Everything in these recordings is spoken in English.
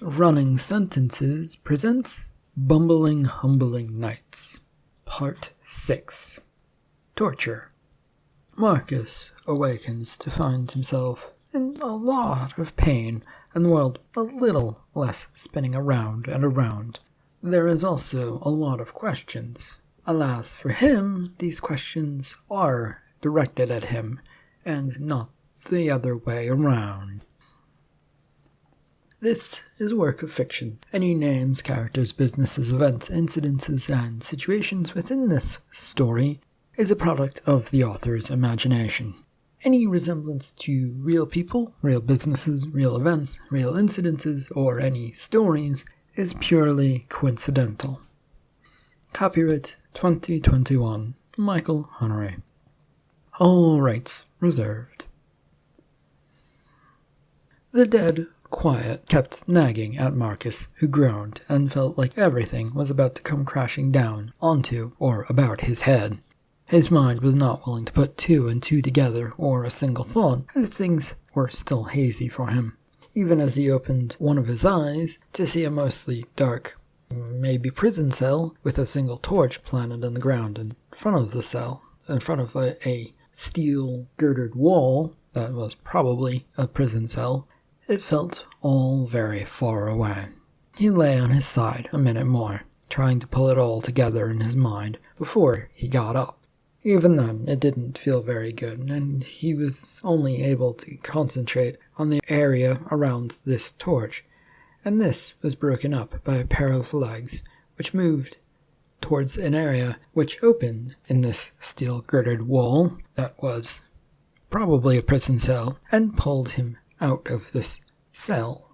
Running Sentences presents Bumbling Humbling Nights, Part 6. Torture. Marcus awakens to find himself in a lot of pain and the world a little less spinning around and around. There is also a lot of questions. Alas for him, these questions are directed at him and not the other way around. This is a work of fiction. Any names, characters, businesses, events, incidences, and situations within this story is a product of the author's imagination. Any resemblance to real people, real businesses, real events, real incidences, or any stories is purely coincidental. Copyright 2021, Michael Honore. All rights reserved. The dead quiet kept nagging at Marcus, who groaned and felt like everything was about to come crashing down onto or about his head. His mind was not willing to put two and two together or a single thought, as things were still hazy for him. Even as he opened one of his eyes to see a mostly dark, maybe prison cell with a single torch planted on the ground in front of the cell, in front of a steel girdered wall that was probably a prison cell, it felt all very far away. He lay on his side a minute more, trying to pull it all together in his mind before he got up. Even then, it didn't feel very good, and he was only able to concentrate on the area around this torch, and this was broken up by a pair of legs, which moved towards an area which opened in this steel-girdered wall that was probably a prison cell, and pulled him out of this cell.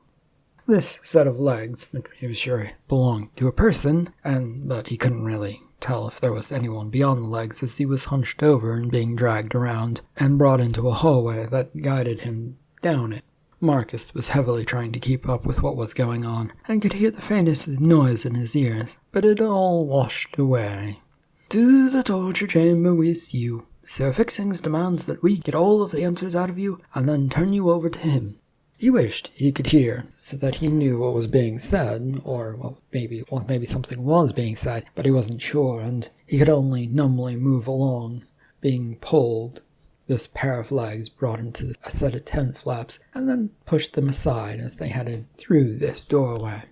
This set of legs, which he was sure belonged to a person, but he couldn't really tell if there was anyone beyond the legs as he was hunched over and being dragged around and brought into a hallway that guided him down it. Marcus was heavily trying to keep up with what was going on and could hear the faintest noise in his ears, but it all washed away. To the torture chamber with you. Sir Fixings demands that we get all of the answers out of you and then turn you over to him. He wished he could hear, so that he knew what was being said, or maybe something was being said, but he wasn't sure, and he could only numbly move along, being pulled. This pair of legs brought into a set of tent flaps, and then pushed them aside as they headed through this doorway.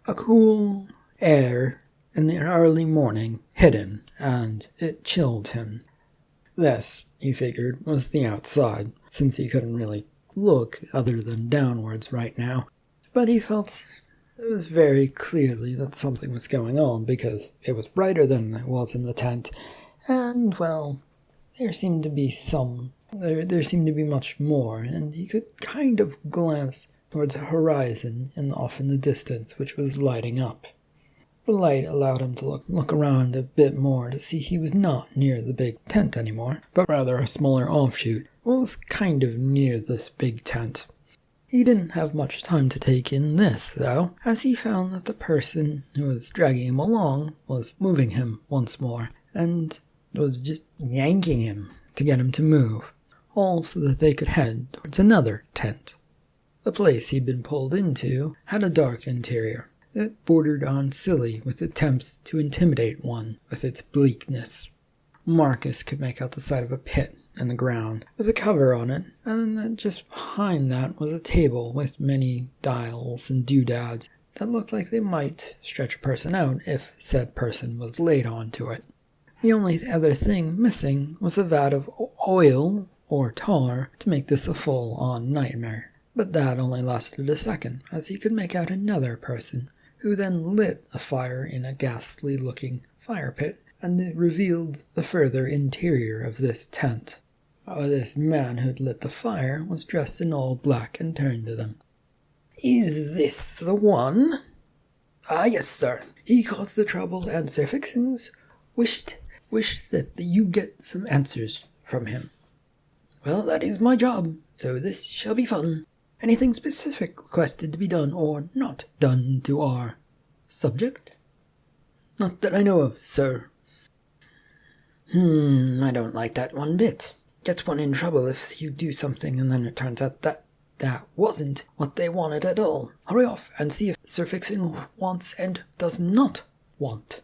A cool air in the early morning hit him, and it chilled him. This, he figured, was the outside, since he couldn't really look other than downwards right now. But he felt it was very clearly that something was going on, because it was brighter than it was in the tent, and, well, there seemed to be much more, and he could kind of glance towards a horizon and off in the distance, which was lighting up. The light allowed him to look around a bit more to see he was not near the big tent anymore, but rather a smaller offshoot, what was kind of near this big tent. He didn't have much time to take in this, though, as he found that the person who was dragging him along was moving him once more, and was just yanking him to get him to move, all so that they could head towards another tent. The place he'd been pulled into had a dark interior. It bordered on silly with attempts to intimidate one with its bleakness. Marcus could make out the side of a pit in the ground with a cover on it, and then just behind that was a table with many dials and doodads that looked like they might stretch a person out if said person was laid onto it. The only other thing missing was a vat of oil or tar to make this a full-on nightmare, but that only lasted a second, as he could make out another person, who then lit a fire in a ghastly-looking fire pit, and it revealed the further interior of this tent. This man who'd lit the fire was dressed in all black and turned to them. "Is this the one?" "Ah, yes, sir. He caused the trouble, and Sir Fixings wished that you get some answers from him." "Well, that is my job, so this shall be fun. Anything specific requested to be done or not done to our subject?" "Not that I know of, sir." I don't like that one bit. Gets one in trouble if you do something and then it turns out that that wasn't what they wanted at all. Hurry off and see if Sir Fixin wants and does not want.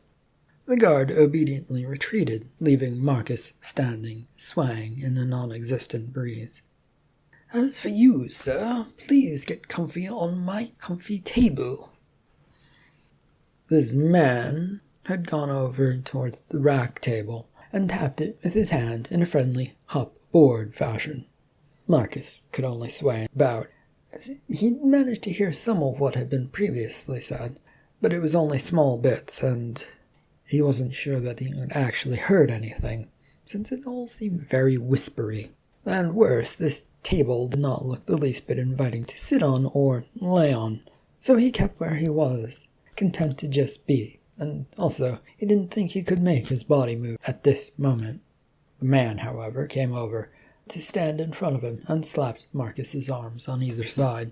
The guard obediently retreated, leaving Marcus standing, swaying in a non-existent breeze. As for you, sir, please get comfy on my comfy table. This man had gone over towards the rack table and tapped it with his hand in a friendly hop-aboard fashion. Marcus could only sway about, as he managed to hear some of what had been previously said, but it was only small bits, and he wasn't sure that he had actually heard anything, since it all seemed very whispery. And worse, this table did not look the least bit inviting to sit on or lay on, so he kept where he was, content to just be, and also he didn't think he could make his body move at this moment. The man, however, came over to stand in front of him and slapped Marcus's arms on either side.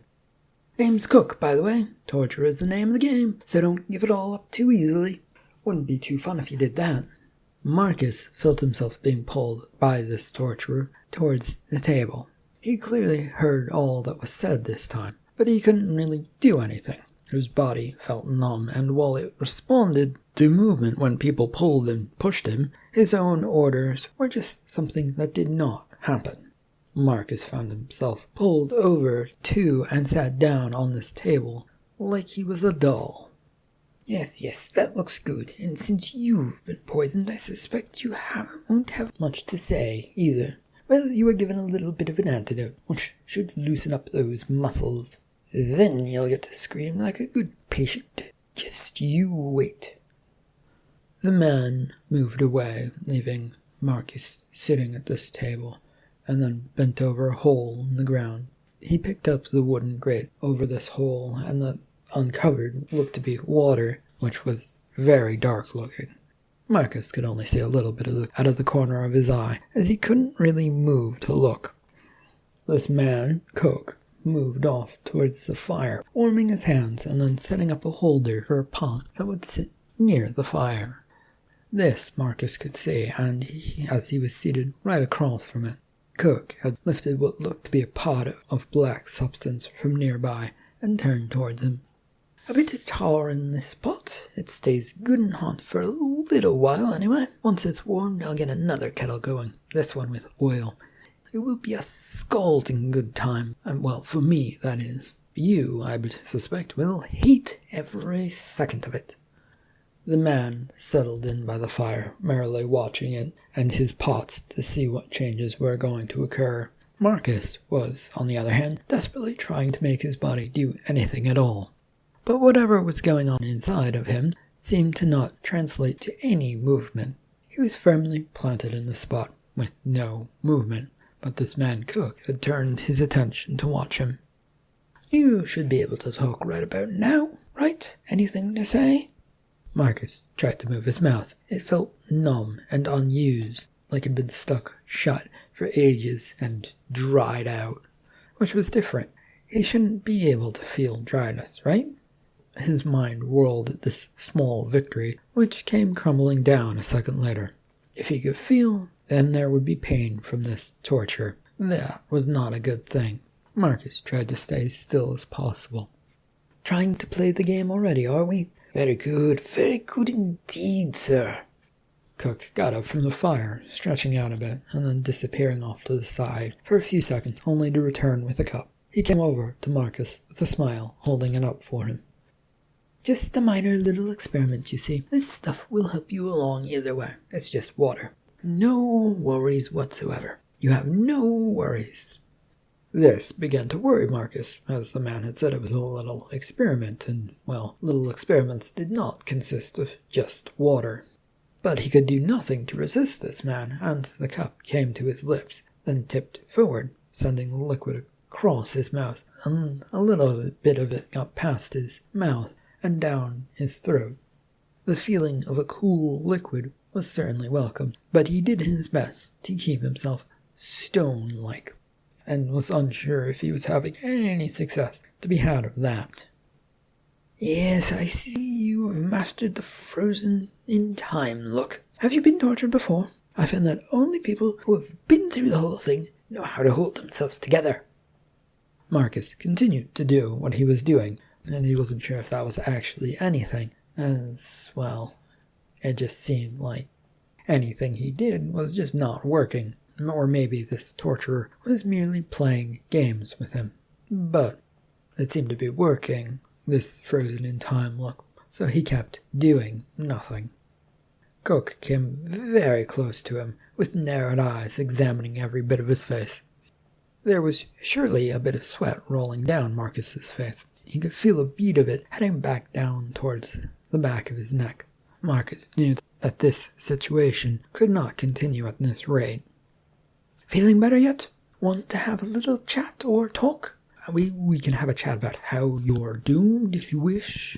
Name's Cook, by the way. Torture is the name of the game, so don't give it all up too easily. Wouldn't be too fun if you did that. Marcus felt himself being pulled by this torturer towards the table. He clearly heard all that was said this time, but he couldn't really do anything. His body felt numb, and while it responded to movement when people pulled and pushed him, his own orders were just something that did not happen. Marcus found himself pulled over to and sat down on this table like he was a doll. Yes, that looks good, and since you've been poisoned, I suspect you won't have much to say, either. Well, you were given a little bit of an antidote, which should loosen up those muscles. Then you'll get to scream like a good patient. Just you wait. The man moved away, leaving Marcus sitting at this table, and then bent over a hole in the ground. He picked up the wooden grate over this hole, and the uncovered looked to be water, which was very dark looking. Marcus could only see a little bit out of the corner of his eye, as he couldn't really move to look. This man, Cook, moved off towards the fire, warming his hands and then setting up a holder for a pot that would sit near the fire. This Marcus could see, and as he was seated right across from it, Cook had lifted what looked to be a pot of black substance from nearby and turned towards him. A bit of tar in this pot. It stays good and hot for a little while anyway. Once it's warmed, I'll get another kettle going, this one with oil. It will be a scalding good time, and well, for me, that is. You, I suspect, will hate every second of it. The man settled in by the fire, merrily watching it and his pots to see what changes were going to occur. Marcus was, on the other hand, desperately trying to make his body do anything at all. But whatever was going on inside of him seemed to not translate to any movement. He was firmly planted in the spot, with no movement, but this man Cook had turned his attention to watch him. You should be able to talk right about now, right? Anything to say? Marcus tried to move his mouth. It felt numb and unused, like it had been stuck shut for ages and dried out, which was different. He shouldn't be able to feel dryness, right? His mind whirled at this small victory, which came crumbling down a second later. If he could feel, then there would be pain from this torture. That was not a good thing. Marcus tried to stay still as possible. Trying to play the game already, are we? Very good indeed, sir. Cook got up from the fire, stretching out a bit, and then disappearing off to the side for a few seconds, only to return with a cup. He came over to Marcus with a smile, holding it up for him. Just a minor little experiment, you see. This stuff will help you along either way. It's just water. No worries whatsoever. You have no worries. This began to worry Marcus, as the man had said it was a little experiment, and, well, little experiments did not consist of just water. But he could do nothing to resist this man, and the cup came to his lips, then tipped forward, sending the liquid across his mouth, and a little bit of it got past his mouth and down his throat. The feeling of a cool liquid was certainly welcome, but he did his best to keep himself stone-like, and was unsure if he was having any success to be had of that. Yes, I see you have mastered the frozen-in-time look. Have you been tortured before? I find that only people who have been through the whole thing know how to hold themselves together. Marcus continued to do what he was doing, and he wasn't sure if that was actually anything, as, well, it just seemed like anything he did was just not working, or maybe this torturer was merely playing games with him. But it seemed to be working, this frozen-in-time look, so he kept doing nothing. Cook came very close to him, with narrowed eyes examining every bit of his face. There was surely a bit of sweat rolling down Marcus's face. He could feel a bead of it heading back down towards the back of his neck. Marcus knew that this situation could not continue at this rate. "Feeling better yet? Want to have a little chat or talk? We can have a chat about how you're doomed if you wish."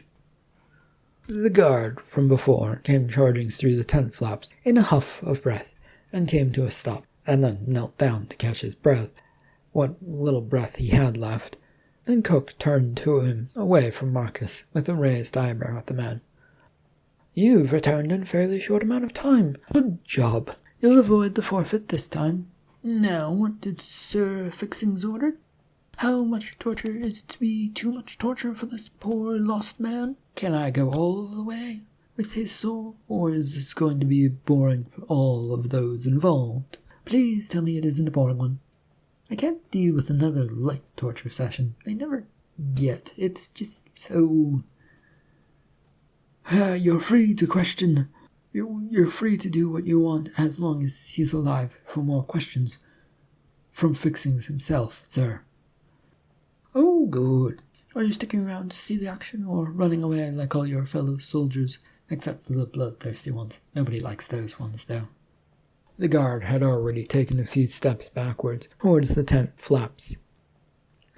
The guard from before came charging through the tent flaps in a huff of breath and came to a stop, and then knelt down to catch his breath, what little breath he had left. Then Cook turned to him away from Marcus with a raised eyebrow at the man. "You've returned in a fairly short amount of time. Good job. You'll avoid the forfeit this time. Now, what did Sir Fixings order? How much torture is to be too much torture for this poor lost man? Can I go all the way with his soul, or is this going to be boring for all of those involved? Please tell me it isn't a boring one. I can't deal with another light torture session. They never get. It's just so... You're free to question. You're free to do what you want as long as he's alive for more questions. From Fixings himself, sir." "Oh, good. Are you sticking around to see the action, or running away like all your fellow soldiers, except for the bloodthirsty ones? Nobody likes those ones, though." The guard had already taken a few steps backwards towards the tent flaps.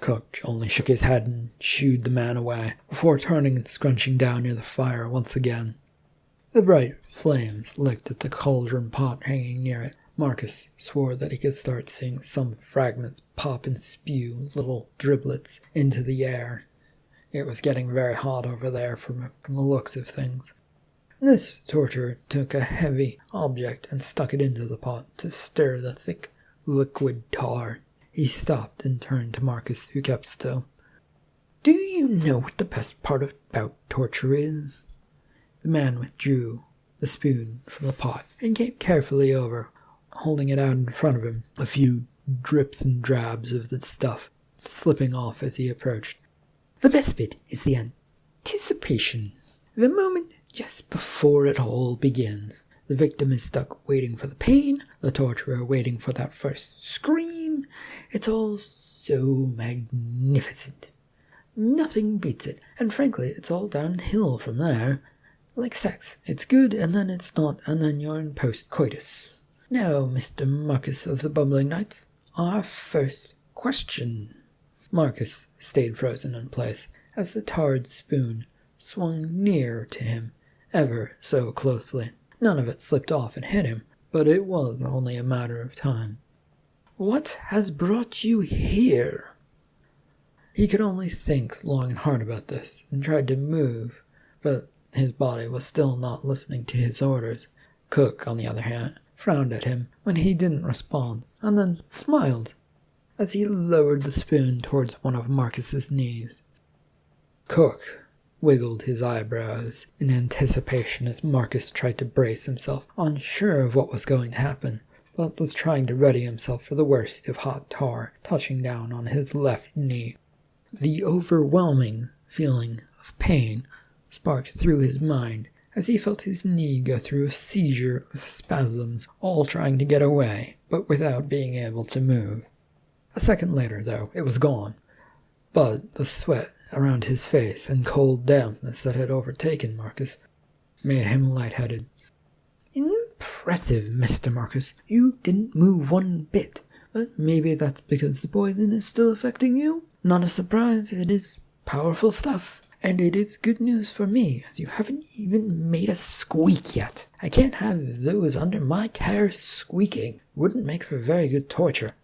Cook only shook his head and shooed the man away, before turning and scrunching down near the fire once again. The bright flames licked at the cauldron pot hanging near it. Marcus swore that he could start seeing some fragments pop and spew little driblets into the air. It was getting very hot over there from the looks of things. And this torturer took a heavy object and stuck it into the pot to stir the thick liquid tar. He stopped and turned to Marcus, who kept still. "Do you know what the best part about torture is?" The man withdrew the spoon from the pot and came carefully over, holding it out in front of him, a few drips and drabs of the stuff slipping off as he approached. "The best bit is the anticipation. The moment just before it all begins. The victim is stuck waiting for the pain, the torturer waiting for that first scream. It's all so magnificent. Nothing beats it, and frankly, it's all downhill from there. Like sex, it's good, and then it's not, and then you're in post-coitus. Now, Mr. Marcus of the Bumbling Knights, our first question." Marcus stayed frozen in place as the tarred spoon swung near to him, ever so closely. None of it slipped off and hit him, but it was only a matter of time. "What has brought you here?" He could only think long and hard about this, and tried to move, but his body was still not listening to his orders. Cook, on the other hand, frowned at him when he didn't respond, and then smiled as he lowered the spoon towards one of Marcus's knees. Cook wiggled his eyebrows in anticipation as Marcus tried to brace himself, unsure of what was going to happen, but was trying to ready himself for the worst of hot tar touching down on his left knee. The overwhelming feeling of pain sparked through his mind as he felt his knee go through a seizure of spasms, all trying to get away, but without being able to move. A second later, though, it was gone, but the sweat around his face and cold dampness that had overtaken Marcus made him lightheaded. "Impressive, Mr. Marcus. You didn't move one bit, but maybe that's because the poison is still affecting you. Not a surprise, it is powerful stuff. And it is good news for me, as you haven't even made a squeak yet. I can't have those under my care squeaking. Wouldn't make for very good torture."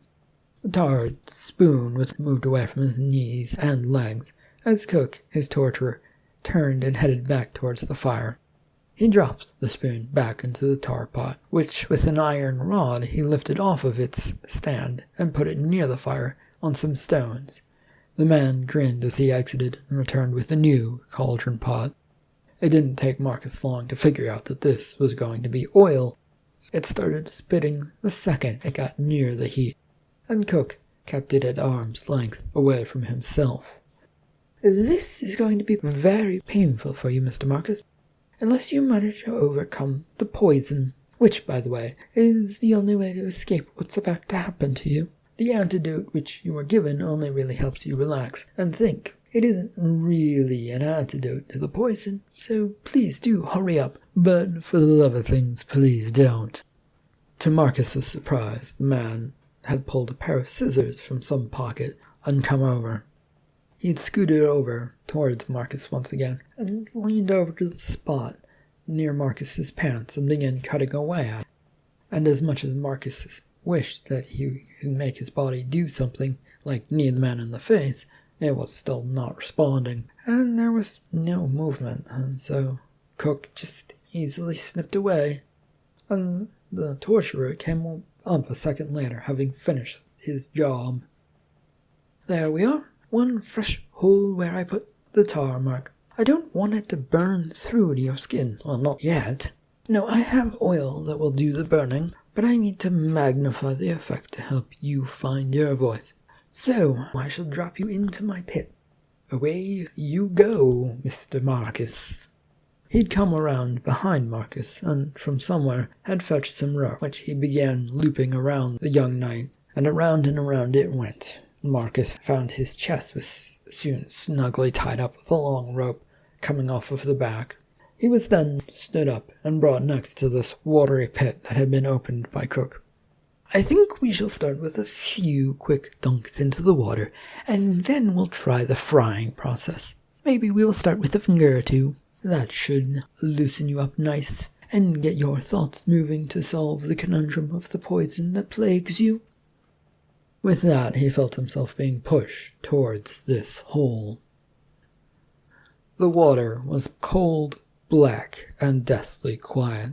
The tarred spoon was moved away from his knees and legs as Cook, his torturer, turned and headed back towards the fire. He dropped the spoon back into the tar pot, which with an iron rod he lifted off of its stand and put it near the fire on some stones. The man grinned as he exited and returned with a new cauldron pot. It didn't take Marcus long to figure out that this was going to be oil. It started spitting the second it got near the heat, and Cook kept it at arm's length away from himself. "This is going to be very painful for you, Mr. Marcus, unless you manage to overcome the poison, which, by the way, is the only way to escape what's about to happen to you. The antidote which you were given only really helps you relax and think. It isn't really an antidote to the poison, so please do hurry up, but for the love of things, please don't." To Marcus's surprise, the man had pulled a pair of scissors from some pocket and come over. He'd scooted over towards Marcus once again and leaned over to the spot near Marcus's pants and began cutting away at it. And as much as Marcus wished that he could make his body do something, like knee the man in the face, it was still not responding, and there was no movement, and so Cook just easily snipped away, and the torturer came up a second later, having finished his job. "There we are, one fresh hole where I put the tar mark. I don't want it to burn through to your skin, well, not yet. No, I have oil that will do the burning, but I need to magnify the effect to help you find your voice. So, I shall drop you into my pit. Away you go, Mr. Marcus." He'd come around behind Marcus, and from somewhere had fetched some rope, which he began looping around the young knight, and around it went. Marcus found his chest was soon snugly tied up with a long rope coming off of the back. He was then stood up and brought next to this watery pit that had been opened by Cook. "I think we shall start with a few quick dunks into the water, and then we'll try the frying process. Maybe we will start with a finger or two. That should loosen you up nice, and get your thoughts moving to solve the conundrum of the poison that plagues you." With that, he felt himself being pushed towards this hole. The water was cold, black, and deathly quiet.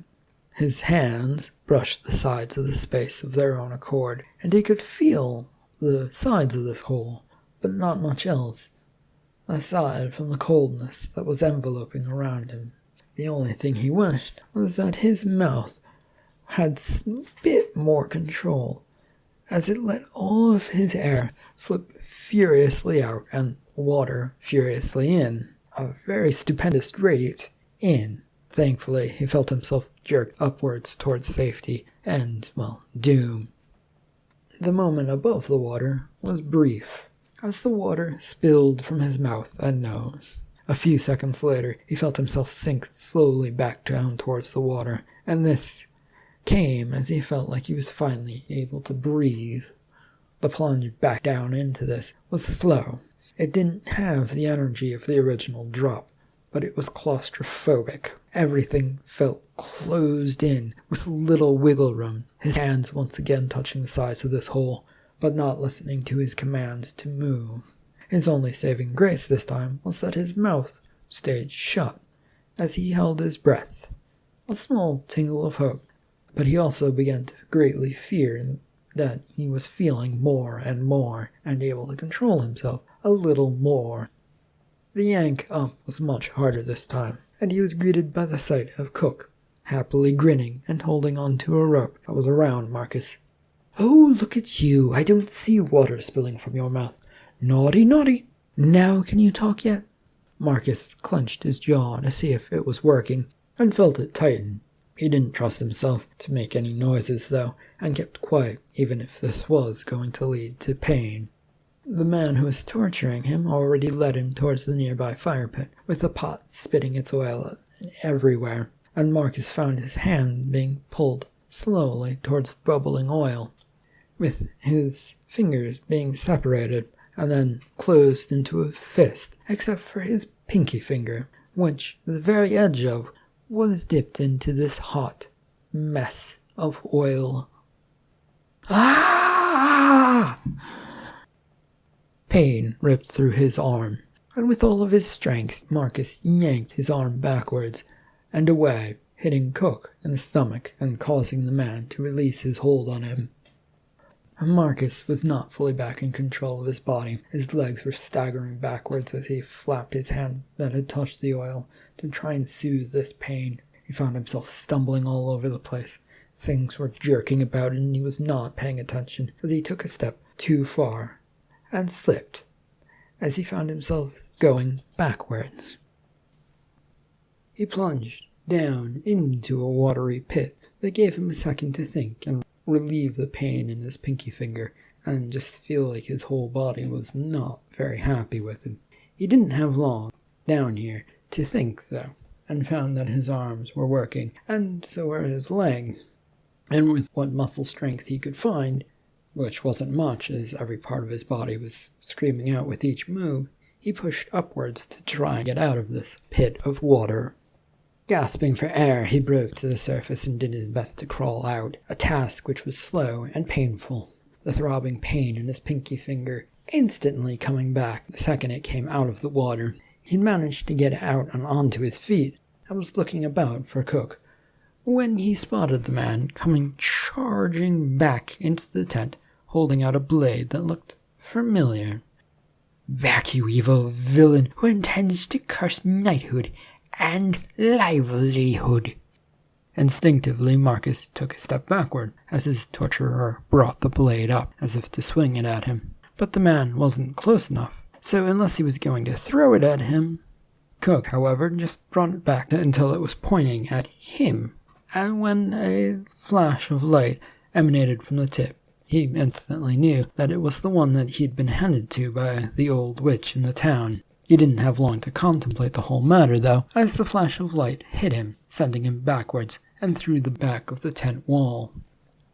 His hands brushed the sides of the space of their own accord, and he could feel the sides of this hole, but not much else, aside from the coldness that was enveloping around him. The only thing he wished was that his mouth had a bit more control, as it let all of his air slip furiously out and water furiously in. A very stupendous radius in. Thankfully, he felt himself jerked upwards towards safety and, well, doom. The moment above the water was brief, as the water spilled from his mouth and nose. A few seconds later, he felt himself sink slowly back down towards the water, and this came as he felt like he was finally able to breathe. The plunge back down into this was slow. It didn't have the energy of the original drop, but it was claustrophobic. Everything felt closed in, with little wiggle room, his hands once again touching the sides of this hole, but not listening to his commands to move. His only saving grace this time was that his mouth stayed shut, as he held his breath. A small tingle of hope, but he also began to greatly fear that he was feeling more and more, and able to control himself a little more. The yank up was much harder this time, and he was greeted by the sight of Cook, happily grinning and holding on to a rope that was around Marcus. "Oh, look at you! I don't see water spilling from your mouth. Naughty, naughty! Now can you talk yet?" Marcus clenched his jaw to see if it was working, and felt it tighten. He didn't trust himself to make any noises, though, and kept quiet, even if this was going to lead to pain. The man who was torturing him already led him towards the nearby fire pit, with the pot spitting its oil everywhere, and Marcus found his hand being pulled slowly towards bubbling oil, with his fingers being separated and then closed into a fist, except for his pinky finger, which the very edge of was dipped into this hot mess of oil. Ah! Pain ripped through his arm, and with all of his strength, Marcus yanked his arm backwards and away, hitting Cook in the stomach and causing the man to release his hold on him. Marcus was not fully back in control of his body. His legs were staggering backwards as he flapped his hand that had touched the oil to try and soothe this pain. He found himself stumbling all over the place. Things were jerking about and he was not paying attention as he took a step too far and slipped as he found himself going backwards. He plunged down into a watery pit that gave him a second to think and relieve the pain in his pinky finger and just feel like his whole body was not very happy with him. He didn't have long down here to think, though, and found that his arms were working, and so were his legs. And with what muscle strength he could find, which wasn't much as every part of his body was screaming out with each move, he pushed upwards to try and get out of this pit of water. Gasping for air, he broke to the surface and did his best to crawl out, a task which was slow and painful, the throbbing pain in his pinky finger instantly coming back the second it came out of the water. He'd managed to get out and onto his feet and was looking about for Cook, when he spotted the man coming charging back into the tent, holding out a blade that looked familiar. "Back, you evil villain who intends to curse knighthood and livelihood." Instinctively, Marcus took a step backward as his torturer brought the blade up as if to swing it at him. But the man wasn't close enough, so unless he was going to throw it at him... Cook, however, just brought it back until it was pointing at him, and when a flash of light emanated from the tip, he instantly knew that it was the one that he'd been handed to by the old witch in the town. He didn't have long to contemplate the whole matter, though, as the flash of light hit him, sending him backwards and through the back of the tent wall.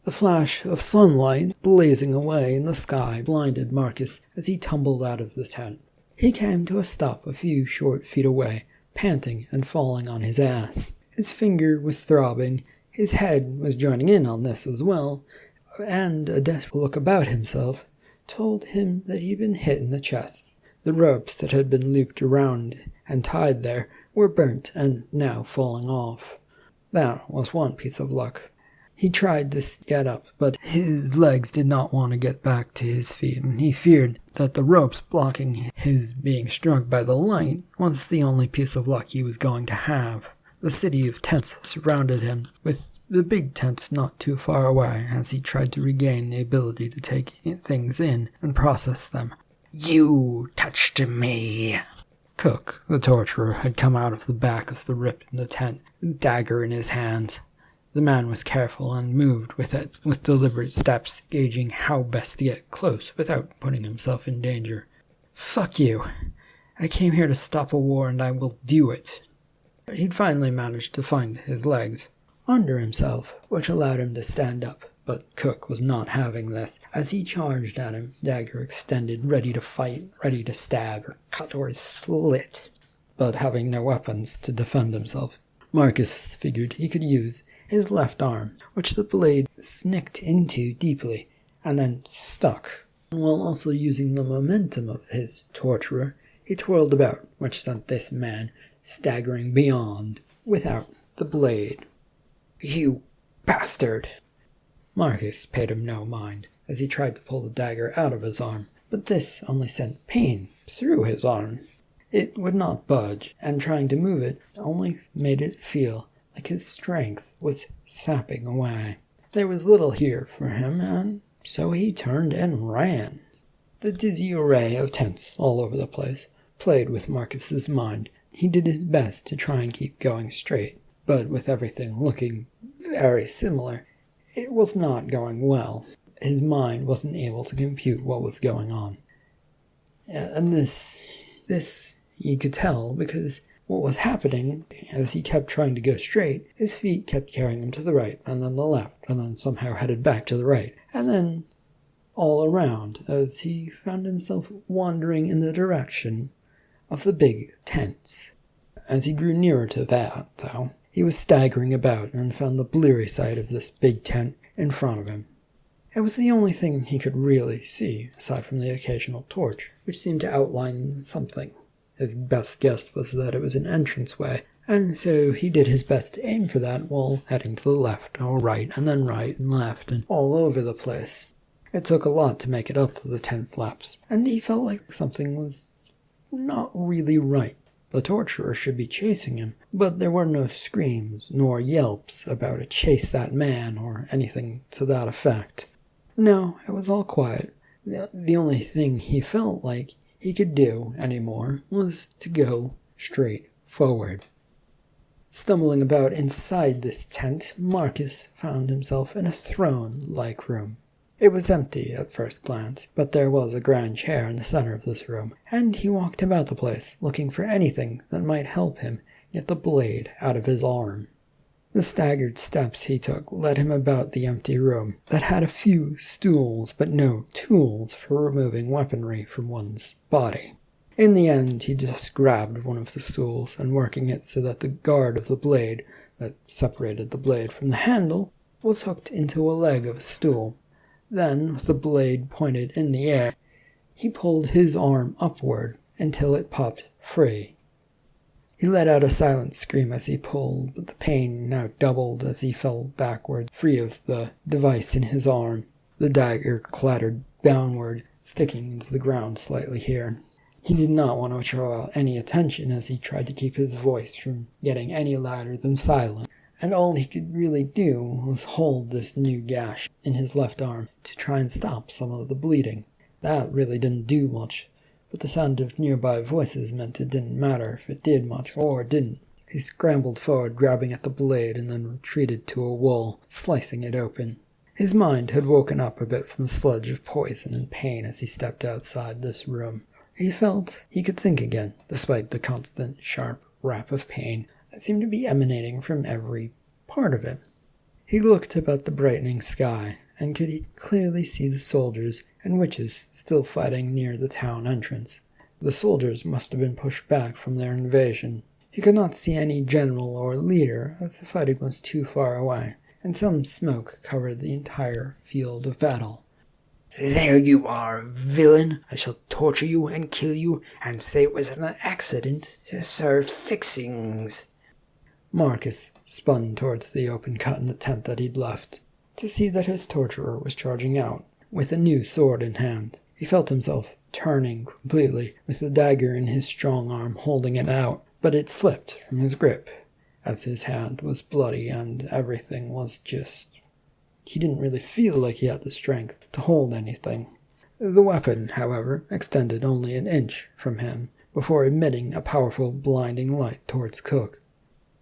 The flash of sunlight blazing away in the sky blinded Marcus as he tumbled out of the tent. He came to a stop a few short feet away, panting and falling on his ass. His finger was throbbing, his head was joining in on this as well, and a desperate look about himself told him that he'd been hit in the chest. The ropes that had been looped around and tied there were burnt and now falling off. That was one piece of luck. He tried to get up, but his legs did not want to get back to his feet, and he feared that the ropes blocking his being struck by the light was the only piece of luck he was going to have. The city of tents surrounded him, with the big tents not too far away as he tried to regain the ability to take things in and process them. "You touched me." Cook, the torturer, had come out of the back of the rip in the tent, a dagger in his hands. The man was careful and moved with it with deliberate steps, gauging how best to get close without putting himself in danger. "Fuck you. I came here to stop a war and I will do it." He'd finally managed to find his legs under himself, which allowed him to stand up. But Cook was not having this, as he charged at him, dagger extended, ready to fight, ready to stab or cut or slit. But having no weapons to defend himself, Marcus figured he could use his left arm, which the blade snicked into deeply, and then stuck. While also using the momentum of his torturer, he twirled about, which sent this man staggering beyond, without the blade. "You bastard!" Marcus paid him no mind, as he tried to pull the dagger out of his arm, but this only sent pain through his arm. It would not budge, and trying to move it only made it feel like his strength was sapping away. There was little here for him, and so he turned and ran. The dizzy array of tents all over the place played with Marcus's mind. He did his best to try and keep going straight, but with everything looking very similar, it was not going well. His mind wasn't able to compute what was going on. And this he could tell, because what was happening, as he kept trying to go straight, his feet kept carrying him to the right, and then the left, and then somehow headed back to the right, and then all around, as he found himself wandering in the direction of the big tents. As he grew nearer to that, though, he was staggering about and found the bleary side of this big tent in front of him. It was the only thing he could really see, aside from the occasional torch, which seemed to outline something. His best guess was that it was an entranceway, and so he did his best to aim for that while heading to the left or right and then right and left and all over the place. It took a lot to make it up to the tent flaps, and he felt like something was not really right. The torturer should be chasing him, but there were no screams nor yelps about a chase that man or anything to that effect. No, it was all quiet. The only thing he felt like he could do anymore was to go straight forward. Stumbling about inside this tent, Marcus found himself in a throne-like room. It was empty at first glance, but there was a grand chair in the center of this room, and he walked about the place, looking for anything that might help him get the blade out of his arm. The staggered steps he took led him about the empty room that had a few stools but no tools for removing weaponry from one's body. In the end, he just grabbed one of the stools and working it so that the guard of the blade that separated the blade from the handle was hooked into a leg of a stool. Then, with the blade pointed in the air, he pulled his arm upward until it popped free. He let out a silent scream as he pulled, but the pain now doubled as he fell backward, free of the device in his arm. The dagger clattered downward, sticking into the ground slightly here. He did not want to draw any attention as he tried to keep his voice from getting any louder than silent. And all he could really do was hold this new gash in his left arm to try and stop some of the bleeding. That really didn't do much, but the sound of nearby voices meant it didn't matter if it did much or didn't. He scrambled forward, grabbing at the blade, and then retreated to a wall, slicing it open. His mind had woken up a bit from the sludge of poison and pain as he stepped outside this room. He felt he could think again, despite the constant, sharp rap of pain that seemed to be emanating from every part of it. He looked about the brightening sky, and could clearly see the soldiers and witches still fighting near the town entrance. The soldiers must have been pushed back from their invasion. He could not see any general or leader, as the fighting was too far away, and some smoke covered the entire field of battle. "There you are, villain! I shall torture you and kill you, and say it was an accident to serve fixings." Marcus spun towards the open cut in the tent that he'd left, to see that his torturer was charging out, with a new sword in hand. He felt himself turning completely, with the dagger in his strong arm holding it out, but it slipped from his grip, as his hand was bloody and everything was just... He didn't really feel like he had the strength to hold anything. The weapon, however, extended only an inch from him, before emitting a powerful, blinding light towards Cook.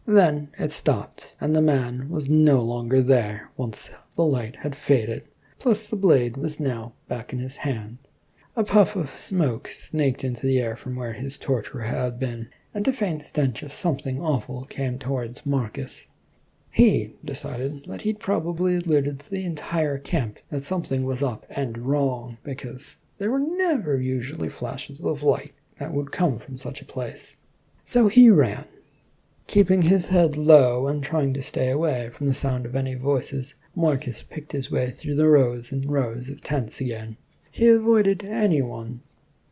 Then it stopped, and the man was no longer there once the light had faded, plus the blade was now back in his hand. A puff of smoke snaked into the air from where his torturer had been, and a faint stench of something awful came towards Marcus. He decided that he'd probably alerted the entire camp that something was up and wrong, because there were never usually flashes of light that would come from such a place. So he ran. Keeping his head low and trying to stay away from the sound of any voices, Marcus picked his way through the rows and rows of tents again. He avoided anyone,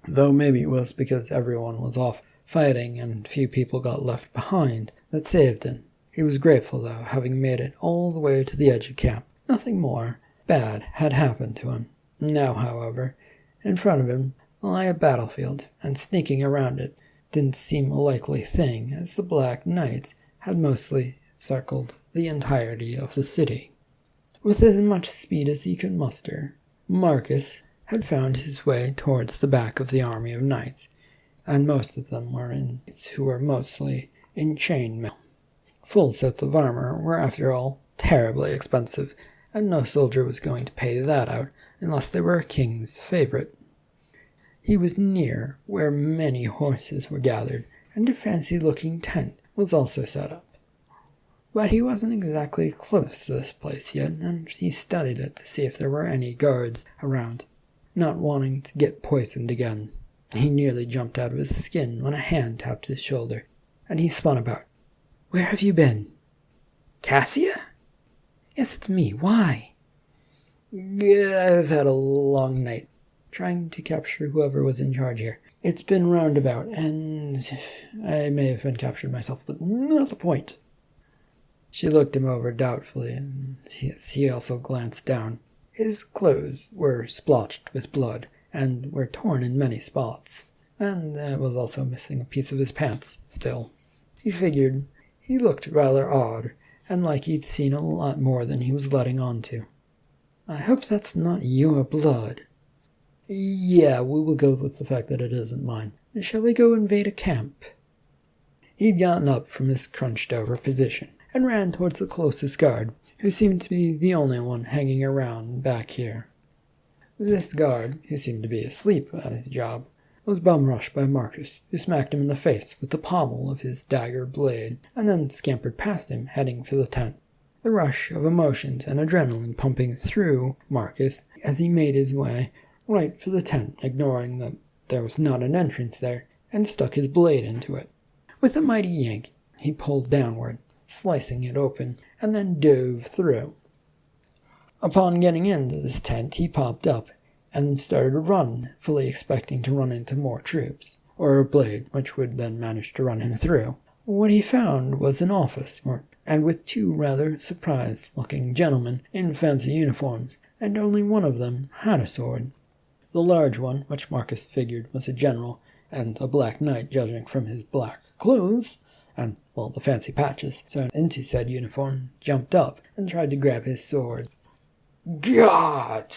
though maybe it was because everyone was off fighting and few people got left behind that saved him. He was grateful, though, having made it all the way to the edge of camp. Nothing more bad had happened to him. Now, however, in front of him lay a battlefield, and sneaking around it didn't seem a likely thing, as the Black Knights had mostly circled the entirety of the city. With as much speed as he could muster, Marcus had found his way towards the back of the army of knights, and most of them were who were mostly in chainmail. Full sets of armor were, after all, terribly expensive, and no soldier was going to pay that out unless they were a king's favorite. He was near where many horses were gathered, and a fancy-looking tent was also set up. But he wasn't exactly close to this place yet, and he studied it to see if there were any guards around, not wanting to get poisoned again. He nearly jumped out of his skin when a hand tapped his shoulder, and he spun about. "Where have you been?" "Cassia?" "Yes, it's me. Why?" "I've had a long night, trying to capture whoever was in charge here. It's been roundabout, and I may have been captured myself, but not the point." She looked him over doubtfully, and he also glanced down. His clothes were splotched with blood and were torn in many spots, and there was also missing a piece of his pants still. He figured he looked rather odd, and like he'd seen a lot more than he was letting on to. I hope that's not your blood. Yeah, we will go with the fact that it isn't mine. Shall we go invade a camp? He'd gotten up from his crunched-over position and ran towards the closest guard, who seemed to be the only one hanging around back here. This guard, who seemed to be asleep at his job, was bum-rushed by Marcus, who smacked him in the face with the pommel of his dagger blade, and then scampered past him, heading for the tent. The rush of emotions and adrenaline pumping through Marcus as he made his way right for the tent, ignoring that there was not an entrance there, and stuck his blade into it. With a mighty yank, he pulled downward, slicing it open, and then dove through. Upon getting into this tent, he popped up, and then started to run, fully expecting to run into more troops, or a blade, which would then manage to run him through. What he found was an office, and with two rather surprised-looking gentlemen in fancy uniforms, and only one of them had a sword. The large one, which Marcus figured was a general, and a black knight judging from his black clothes, and, well, the fancy patches sewn into said uniform, jumped up and tried to grab his sword. "God!"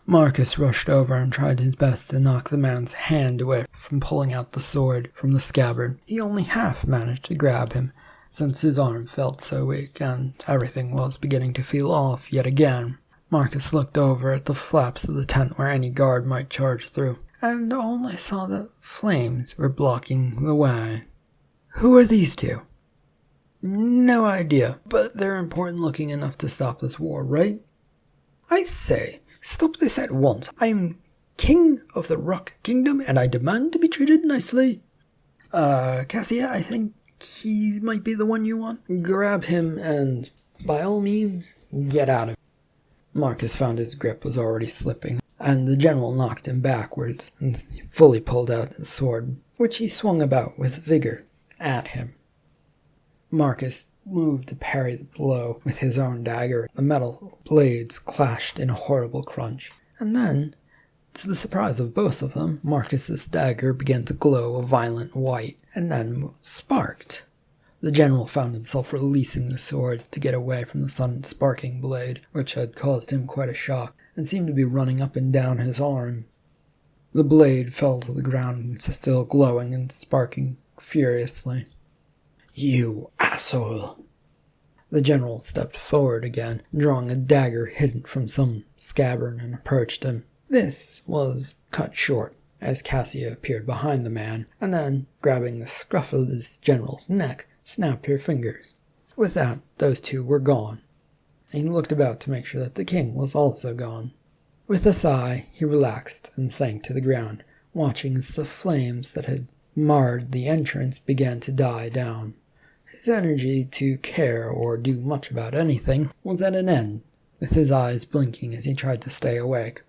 Marcus rushed over and tried his best to knock the man's hand away from pulling out the sword from the scabbard. He only half managed to grab him, since his arm felt so weak, and everything was beginning to feel off yet again. Marcus looked over at the flaps of the tent where any guard might charge through, and only saw that flames were blocking the way. Who are these two? No idea, but they're important looking enough to stop this war, right? I say, stop this at once. I am King of the Rock Kingdom, and I demand to be treated nicely. Cassia, I think he might be the one you want. Grab him and, by all means, get out of it. Marcus found his grip was already slipping, and the general knocked him backwards and fully pulled out his sword, which he swung about with vigor at him. Marcus moved to parry the blow with his own dagger. The metal blades clashed in a horrible crunch, and then, to the surprise of both of them, Marcus's dagger began to glow a violent white, and then sparked. The general found himself releasing the sword to get away from the sudden sparking blade, which had caused him quite a shock, and seemed to be running up and down his arm. The blade fell to the ground, still glowing and sparking furiously. "You asshole!" The general stepped forward again, drawing a dagger hidden from some scabbard, and approached him. This was cut short, as Cassia appeared behind the man, and then, grabbing the scruff of this general's neck, snapped her fingers. With that, those two were gone. He looked about to make sure that the king was also gone. With a sigh, he relaxed and sank to the ground, watching as the flames that had marred the entrance began to die down. His energy to care or do much about anything was at an end, with his eyes blinking as he tried to stay awake.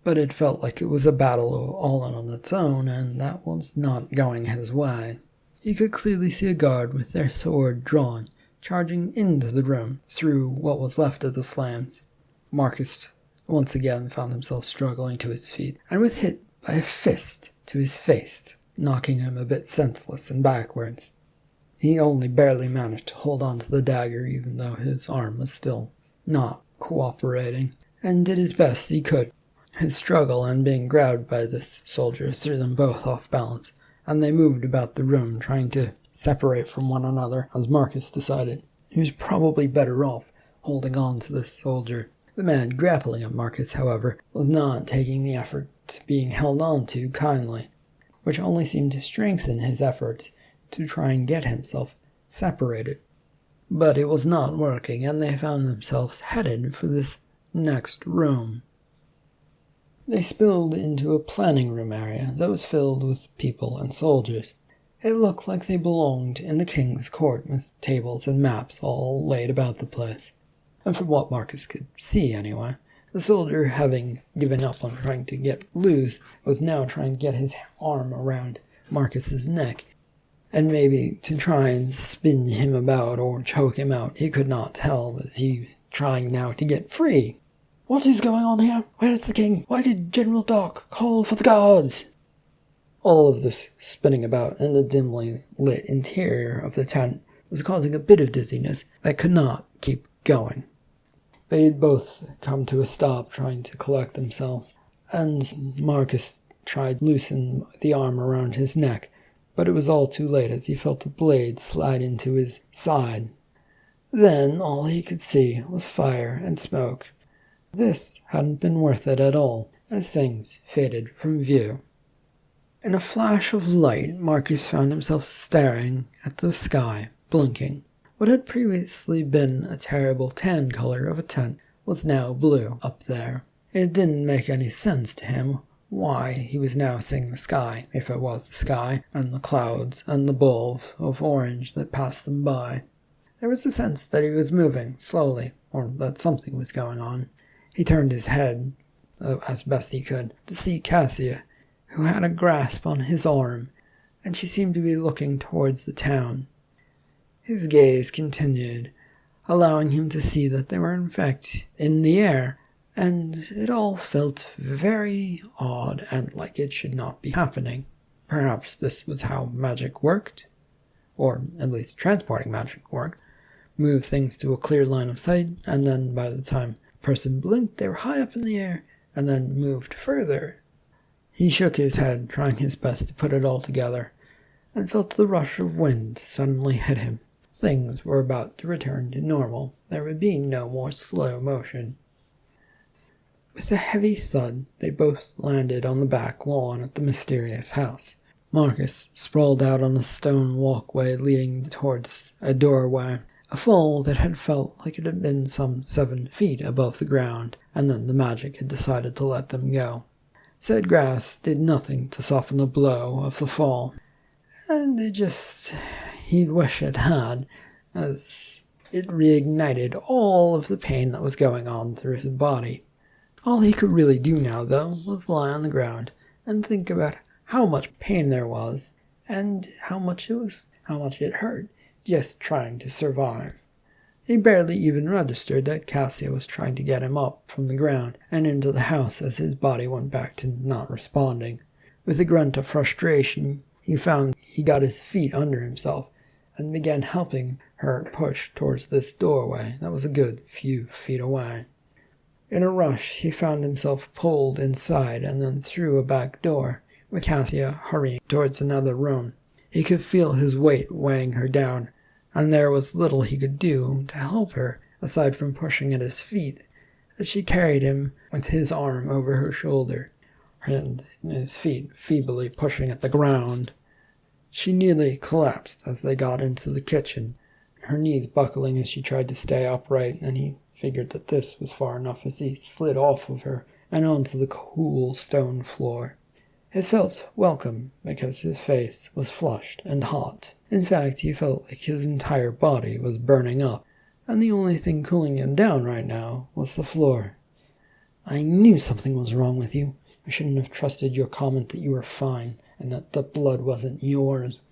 But it felt like it was a battle all on its own, and that was not going his way. He could clearly see a guard with their sword drawn, charging into the room through what was left of the flames. Marcus once again found himself struggling to his feet, and was hit by a fist to his face, knocking him a bit senseless and backwards. He only barely managed to hold on to the dagger, even though his arm was still not cooperating, and did his best he could. His struggle and being grabbed by this soldier threw them both off balance, and they moved about the room trying to separate from one another, as Marcus decided he was probably better off holding on to this soldier. The man grappling at Marcus, however, was not taking the effort being held on to kindly, which only seemed to strengthen his efforts to try and get himself separated. But it was not working, and they found themselves headed for this next room. They spilled into a planning room area that was filled with people and soldiers. It looked like they belonged in the king's court, with tables and maps all laid about the place. And from what Marcus could see anyway, the soldier, having given up on trying to get loose, was now trying to get his arm around Marcus's neck, and maybe to try and spin him about or choke him out. He could not tell, as he was trying now to get free. What is going on here? Where is the king? Why did General Doc call for the guards? All of this spinning about in the dimly lit interior of the tent was causing a bit of dizziness that could not keep going. They had both come to a stop trying to collect themselves, and Marcus tried to loosen the arm around his neck, but it was all too late as he felt a blade slide into his side. Then all he could see was fire and smoke. This hadn't been worth it at all, as things faded from view. In a flash of light, Marcus found himself staring at the sky, blinking. What had previously been a terrible tan color of a tent was now blue up there. It didn't make any sense to him why he was now seeing the sky, if it was the sky, and the clouds and the balls of orange that passed them by. There was a sense that he was moving slowly, or that something was going on. He turned his head, as best he could, to see Cassia, who had a grasp on his arm, and she seemed to be looking towards the town. His gaze continued, allowing him to see that they were in fact in the air, and it all felt very odd and like it should not be happening. Perhaps this was how magic worked, or at least transporting magic worked. Move things to a clear line of sight, and then by the time a person blinked, they were high up in the air, and then moved further. He shook his head, trying his best to put it all together, and felt the rush of wind suddenly hit him. Things were about to return to normal. There would be no more slow motion. With a heavy thud, they both landed on the back lawn at the mysterious house. Marcus sprawled out on the stone walkway leading towards a doorway, a fall that had felt like it had been some 7 feet above the ground, and then the magic had decided to let them go. Said grass did nothing to soften the blow of the fall, and he'd wish it had, as it reignited all of the pain that was going on through his body. All he could really do now, though, was lie on the ground and think about how much pain there was, and how much it hurt, just trying to survive. He barely even registered that Cassia was trying to get him up from the ground and into the house as his body went back to not responding. With a grunt of frustration, he found he got his feet under himself and began helping her push towards this doorway that was a good few feet away. In a rush, he found himself pulled inside and then through a back door, with Cassia hurrying towards another room. He could feel his weight weighing her down, and there was little he could do to help her, aside from pushing at his feet, as she carried him with his arm over her shoulder, and his feet feebly pushing at the ground. She nearly collapsed as they got into the kitchen, her knees buckling as she tried to stay upright, and he figured that this was far enough as he slid off of her and onto the cool stone floor. It felt welcome because his face was flushed and hot. In fact, he felt like his entire body was burning up, and the only thing cooling him down right now was the floor. I knew something was wrong with you. I shouldn't have trusted your comment that you were fine, and that the blood wasn't yours.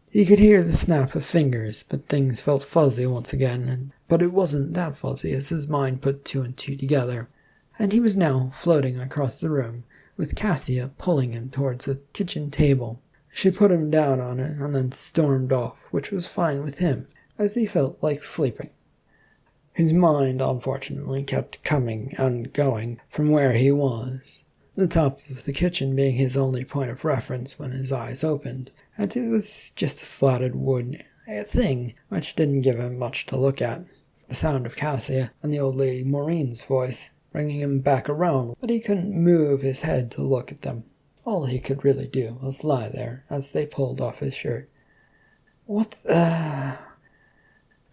He could hear the snap of fingers, but things felt fuzzy once again, but it wasn't that fuzzy as his mind put 2 and 2 together, and he was now floating across the room, with Cassia pulling him towards a kitchen table. She put him down on it and then stormed off, which was fine with him, as he felt like sleeping. His mind, unfortunately, kept coming and going from where he was, the top of the kitchen being his only point of reference when his eyes opened, and it was just a slatted wood thing, which didn't give him much to look at. The sound of Cassia and the old lady Maureen's voice bringing him back around, but he couldn't move his head to look at them. All he could really do was lie there as they pulled off his shirt. What the...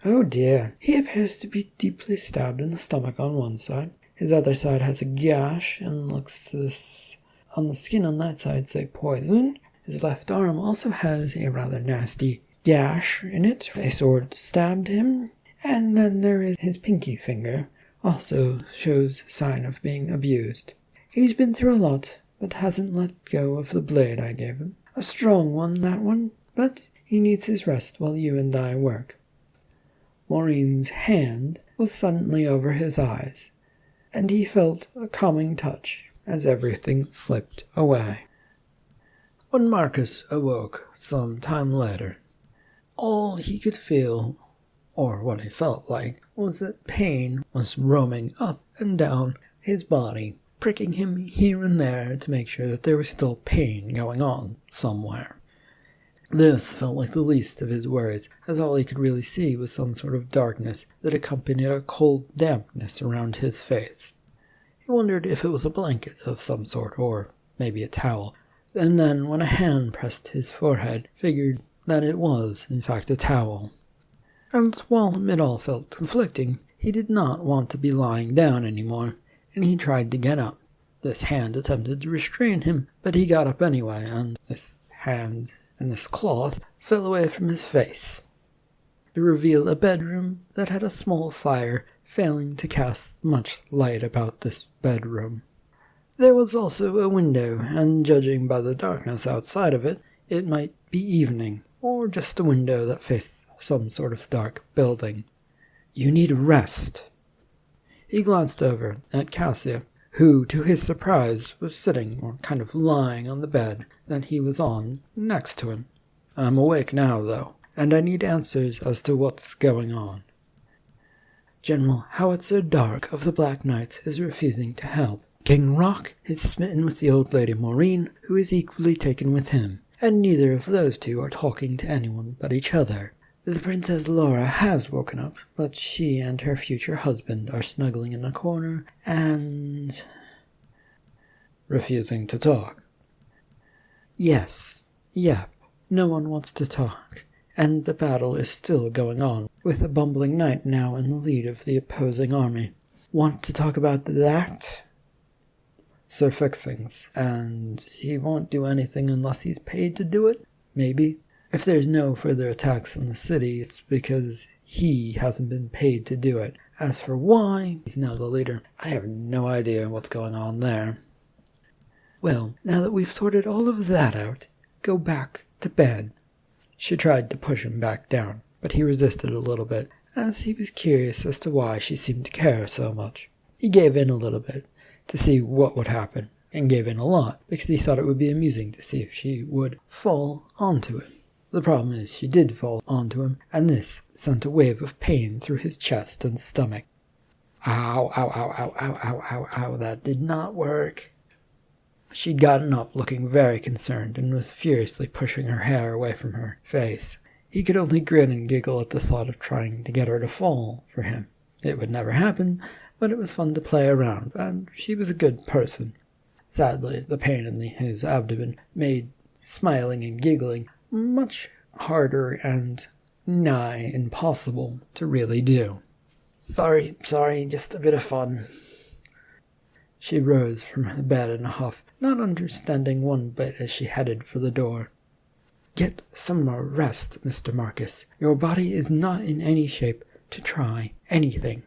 Oh dear. He appears to be deeply stabbed in the stomach on one side. His other side has a gash and looks to this... On the skin on that side say poison. His left arm also has a rather nasty gash in it. A sword stabbed him. And then there is his pinky finger. Also shows sign of being abused. He's been through a lot, but hasn't let go of the blade I gave him. A strong one, that one, but he needs his rest while you and I work. Maureen's hand was suddenly over his eyes, and he felt a calming touch as everything slipped away. When Marcus awoke some time later, all he could feel, or what he felt like, was that pain was roaming up and down his body, pricking him here and there to make sure that there was still pain going on somewhere. This felt like the least of his worries, as all he could really see was some sort of darkness that accompanied a cold dampness around his face. He wondered if it was a blanket of some sort, or maybe a towel, and then when a hand pressed his forehead, figured that it was, in fact, a towel. And while it all felt conflicting, he did not want to be lying down anymore, and he tried to get up. This hand attempted to restrain him, but he got up anyway, and this hand and this cloth fell away from his face. It revealed a bedroom that had a small fire, failing to cast much light about this bedroom. There was also a window, and judging by the darkness outside of it, it might be evening, or just a window that faced some sort of dark building. "You need rest." He glanced over at Cassia, who, to his surprise, was sitting, or kind of lying on the bed that he was on, next to him. "I'm awake now, though, and I need answers as to what's going on." "General Howitzer Dark of the Black Knights is refusing to help. King Rock is smitten with the old lady Maureen, who is equally taken with him, and neither of those two are talking to anyone but each other. The Princess Laura has woken up, but she and her future husband are snuggling in a corner and refusing to talk." "Yes. Yep. No one wants to talk, and the battle is still going on, with a bumbling knight now in the lead of the opposing army. Want to talk about that?" "Sir Fixings, and he won't do anything unless he's paid to do it? Maybe. If there's no further attacks on the city, it's because he hasn't been paid to do it. As for why he's now the leader, I have no idea what's going on there." "Well, now that we've sorted all of that out, go back to bed." She tried to push him back down, but he resisted a little bit, as he was curious as to why she seemed to care so much. He gave in a little bit, to see what would happen, and gave in a lot, because he thought it would be amusing to see if she would fall onto it. The problem is she did fall onto him, and this sent a wave of pain through his chest and stomach. Ow, ow, ow, ow, ow, ow, ow, ow, that did not work. She'd gotten up looking very concerned, and was furiously pushing her hair away from her face. He could only grin and giggle at the thought of trying to get her to fall for him. It would never happen, but it was fun to play around, and she was a good person. Sadly, the pain in his abdomen made smiling and giggling much harder and nigh impossible to really do. Sorry, just a bit of fun." She rose from the bed in a huff, not understanding one bit as she headed for the door. "Get some more rest, Mr. Marcus. Your body is not in any shape to try anything."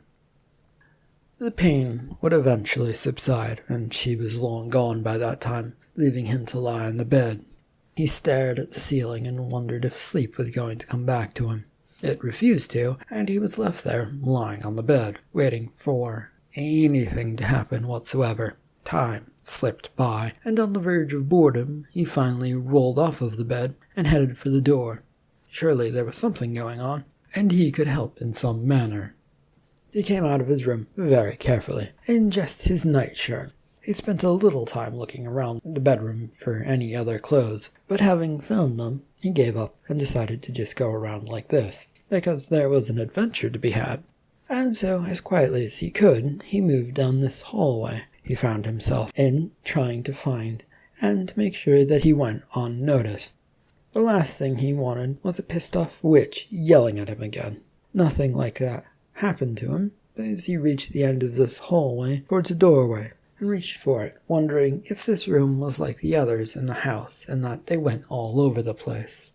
The pain would eventually subside, and she was long gone by that time, leaving him to lie on the bed. He stared at the ceiling and wondered if sleep was going to come back to him. It refused to, and he was left there, lying on the bed, waiting for anything to happen whatsoever. Time slipped by, and on the verge of boredom, he finally rolled off of the bed and headed for the door. Surely there was something going on, and he could help in some manner. He came out of his room very carefully, in just his nightshirt. He spent a little time looking around the bedroom for any other clothes, but having found them, he gave up and decided to just go around like this, because there was an adventure to be had. And so, as quietly as he could, he moved down this hallway he found himself in, trying to find and make sure that he went unnoticed. The last thing he wanted was a pissed-off witch yelling at him again. Nothing like that happened to him, but as he reached the end of this hallway towards a doorway, and reached for it, wondering if this room was like the others in the house, and that they went all over the place.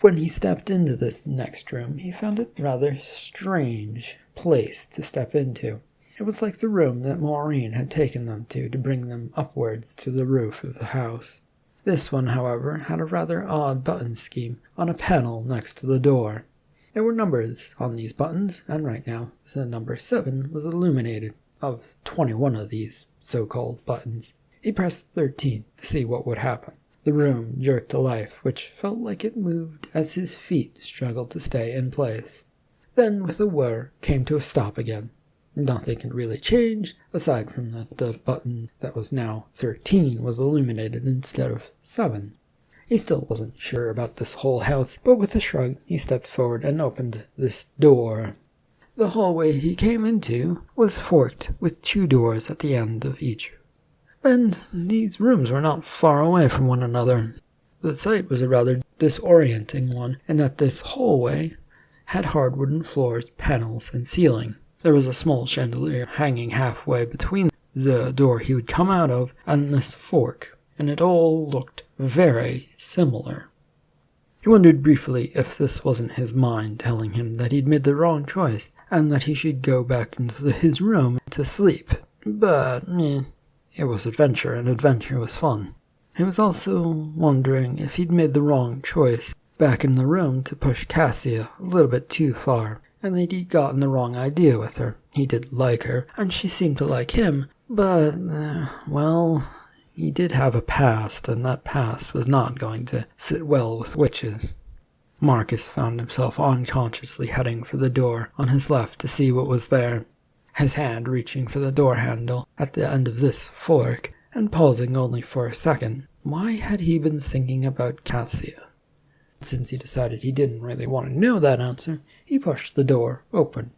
When he stepped into this next room, he found it a rather strange place to step into. It was like the room that Maureen had taken them to bring them upwards to the roof of the house. This one, however, had a rather odd button scheme on a panel next to the door. There were numbers on these buttons, and right now the number 7 was illuminated of 21 of these so-called buttons. He pressed 13 to see what would happen. The room jerked to life, which felt like it moved as his feet struggled to stay in place. Then, with a whir, came to a stop again. Nothing had really changed, aside from that the button that was now 13 was illuminated instead of 7. He still wasn't sure about this whole house, but with a shrug, he stepped forward and opened this door. The hallway he came into was forked with 2 doors at the end of each. And these rooms were not far away from one another. The sight was a rather disorienting one, in that this hallway had hard wooden floors, panels, and ceiling. There was a small chandelier hanging halfway between the door he would come out of and this fork, and it all looked very similar. He wondered briefly if this wasn't his mind telling him that he'd made the wrong choice, and that he should go back into his room to sleep. But, it was adventure, and adventure was fun. He was also wondering if he'd made the wrong choice back in the room to push Cassia a little bit too far, and that he'd gotten the wrong idea with her. He did like her, and she seemed to like him, but, he did have a past, and that past was not going to sit well with witches. Marcus found himself unconsciously heading for the door on his left to see what was there, his hand reaching for the door handle at the end of this fork, and pausing only for a second. Why had he been thinking about Cassia? Since he decided he didn't really want to know that answer, he pushed the door open.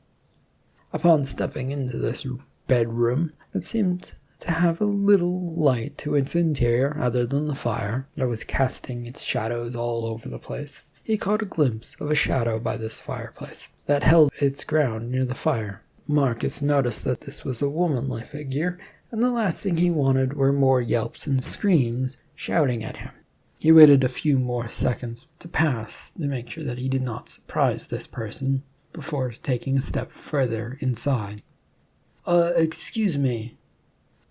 Upon stepping into this bedroom, it seemed to have a little light to its interior other than the fire that was casting its shadows all over the place. He caught a glimpse of a shadow by this fireplace that held its ground near the fire. Marcus noticed that this was a womanly figure, and the last thing he wanted were more yelps and screams shouting at him. He waited a few more seconds to pass to make sure that he did not surprise this person before taking a step further inside. Excuse me.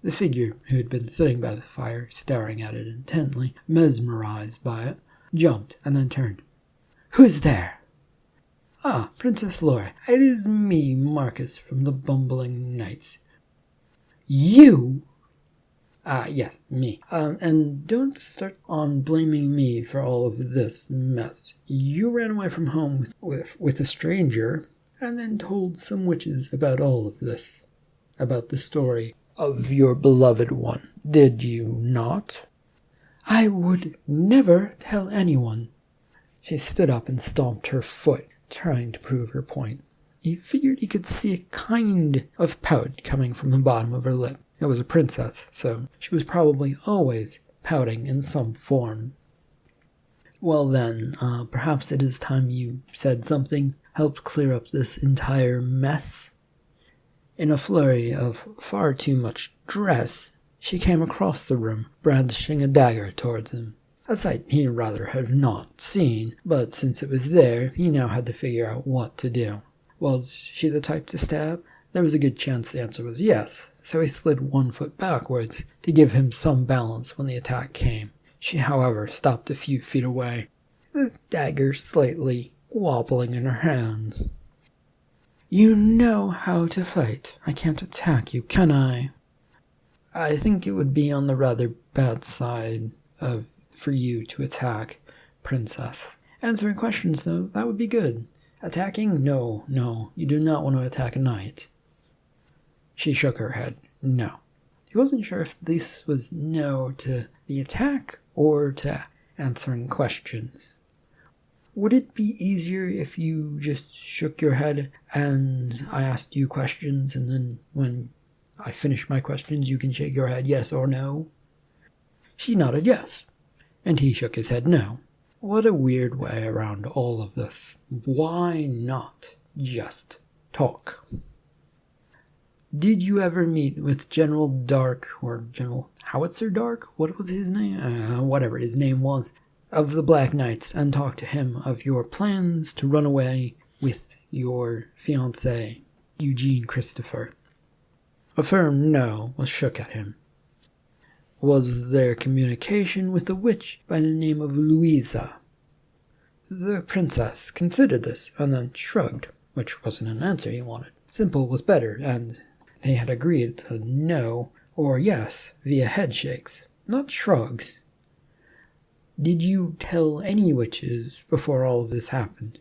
The figure, who had been sitting by the fire, staring at it intently, mesmerized by it, jumped and then turned. "Who's there?" "Ah, Princess Laura, it is me, Marcus, from the Bumbling Knights." "You?" Yes, me. And don't start on blaming me for all of this mess. You ran away from home with a stranger, and then told some witches about all of this. About the story of your beloved one, did you not?" "I would never tell anyone." She stood up and stomped her foot, trying to prove her point. He figured he could see a kind of pout coming from the bottom of her lip. It was a princess, so she was probably always pouting in some form. "Well then, perhaps it is time you said something, helped clear up this entire mess." In a flurry of far too much dress, she came across the room, brandishing a dagger towards him. A sight he'd rather have not seen, but since it was there, he now had to figure out what to do. Was she the type to stab? There was a good chance the answer was yes, so he slid 1 foot backwards to give him some balance when the attack came. She, however, stopped a few feet away, the dagger slightly wobbling in her hands. "You know how to fight. I can't attack you, can I?" "I think it would be on the rather bad side for you to attack, Princess. Answering questions, though, that would be good. Attacking? No, you do not want to attack a knight." She shook her head. No. He wasn't sure if this was no to the attack or to answering questions. "Would it be easier if you just shook your head and I asked you questions, and then when I finish my questions you can shake your head yes or no?" She nodded yes, and he shook his head no. What a weird way around all of this. Why not just talk? "Did you ever meet with General Dark, or General Howitzer Dark? What was his name? Whatever his name was, of the Black Knights, and talk to him of your plans to run away with your fiancé, Eugene Christopher?" A firm no was shook at him. "Was there communication with a witch by the name of Louisa?" The princess considered this, and then shrugged, which wasn't an answer he wanted. Simple was better, and They had agreed to no or yes via headshakes, not shrugs. "Did you tell any witches before all of this happened?"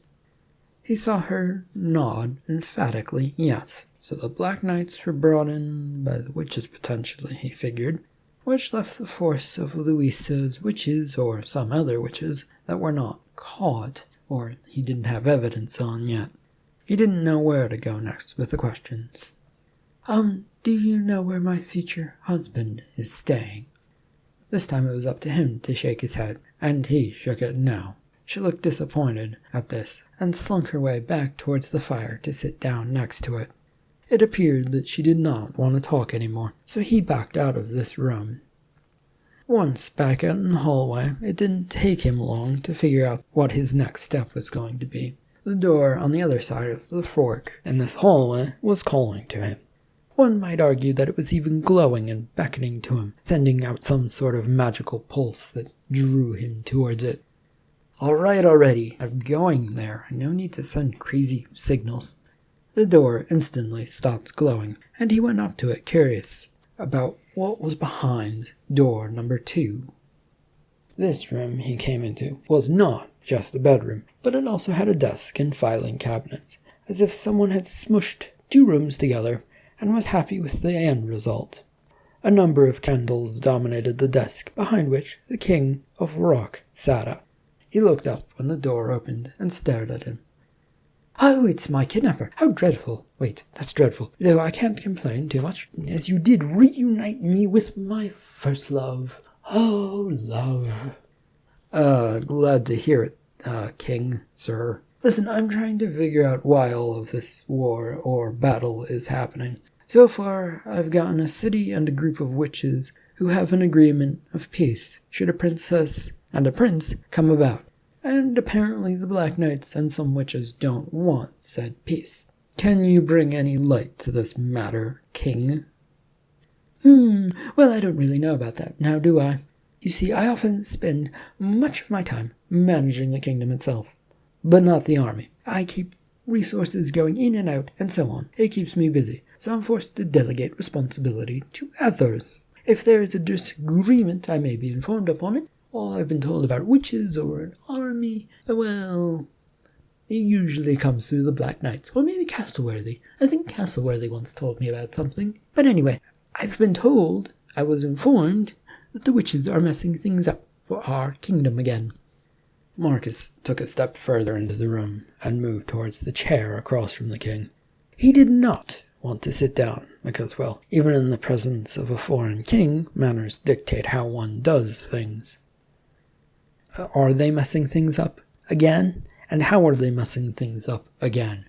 He saw her nod emphatically yes. So the Black Knights were brought in by the witches potentially, he figured, which left the force of Louisa's witches or some other witches that were not caught, or he didn't have evidence on yet. He didn't know where to go next with the questions. Do you know where my future husband is staying?" This time it was up to him to shake his head, and he shook it no. She looked disappointed at this, and slunk her way back towards the fire to sit down next to it. It appeared that she did not want to talk anymore, so he backed out of this room. Once back out in the hallway, it didn't take him long to figure out what his next step was going to be. The door on the other side of the fork in this hallway was calling to him. One might argue that it was even glowing and beckoning to him, sending out some sort of magical pulse that drew him towards it. "All right already, I'm going there. No need to send crazy signals." The door instantly stopped glowing, and he went up to it curious about what was behind door number 2. This room he came into was not just a bedroom, but it also had a desk and filing cabinets, as if someone had smushed 2 rooms together and was happy with the end result. A number of candles dominated the desk, behind which the King of Rock sat up. He looked up when the door opened and stared at him. "Oh, it's my kidnapper. How dreadful. Wait, that's dreadful. Though I can't complain too much, as you did reunite me with my first love. Oh, love." Glad to hear it, King, sir. Listen, I'm trying to figure out why all of this war or battle is happening. So far, I've gotten a city and a group of witches who have an agreement of peace should a princess and a prince come about. And apparently the Black Knights and some witches don't want said peace. Can you bring any light to this matter, King? Well, I don't really know about that, now do I? You see, I often spend much of my time managing the kingdom itself, but not the army. I keep resources going in and out, and so on. It keeps me busy, so I'm forced to delegate responsibility to others. If there is a disagreement, I may be informed upon it. All I've been told about witches or an army, well, it usually comes through the Black Knights, or maybe Castleworthy. I think Castleworthy once told me about something. But anyway, I've been told, I was informed, that the witches are messing things up for our kingdom again. Marcus took a step further into the room and moved towards the chair across from the king. He did not want to sit down, because, well, even in the presence of a foreign king, manners dictate how one does things. Are they messing things up again? And how are they messing things up again?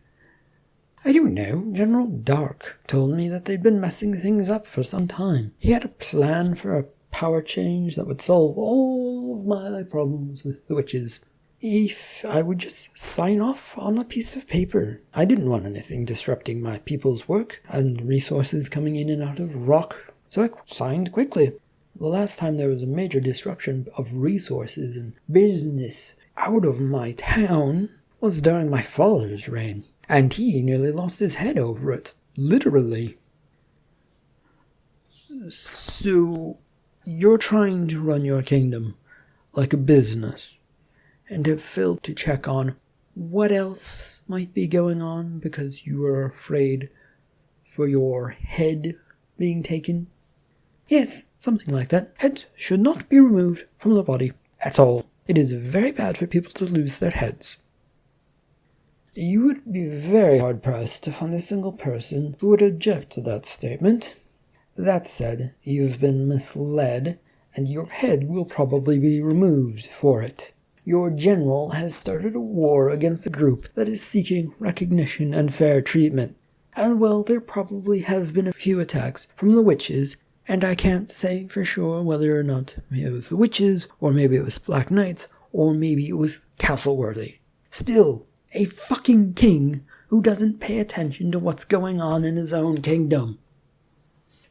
I don't know. General Dark told me that they'd been messing things up for some time. He had a plan for a power change that would solve all of my problems with the witches. If I would just sign off on a piece of paper. I didn't want anything disrupting my people's work and resources coming in and out of rock, so I signed quickly. The last time there was a major disruption of resources and business out of my town was during my father's reign, and he nearly lost his head over it. Literally. So, you're trying to run your kingdom like a business, and have failed to check on what else might be going on because you are afraid for your head being taken? Yes, something like that. Heads should not be removed from the body at all. It is very bad for people to lose their heads. You would be very hard-pressed to find a single person who would object to that statement. That said, you've been misled, and your head will probably be removed for it. Your general has started a war against a group that is seeking recognition and fair treatment. And well, there probably have been a few attacks from the witches, and I can't say for sure whether or not it was the witches, or maybe it was Black Knights, or maybe it was Castleworthy. Still, a fucking king who doesn't pay attention to what's going on in his own kingdom.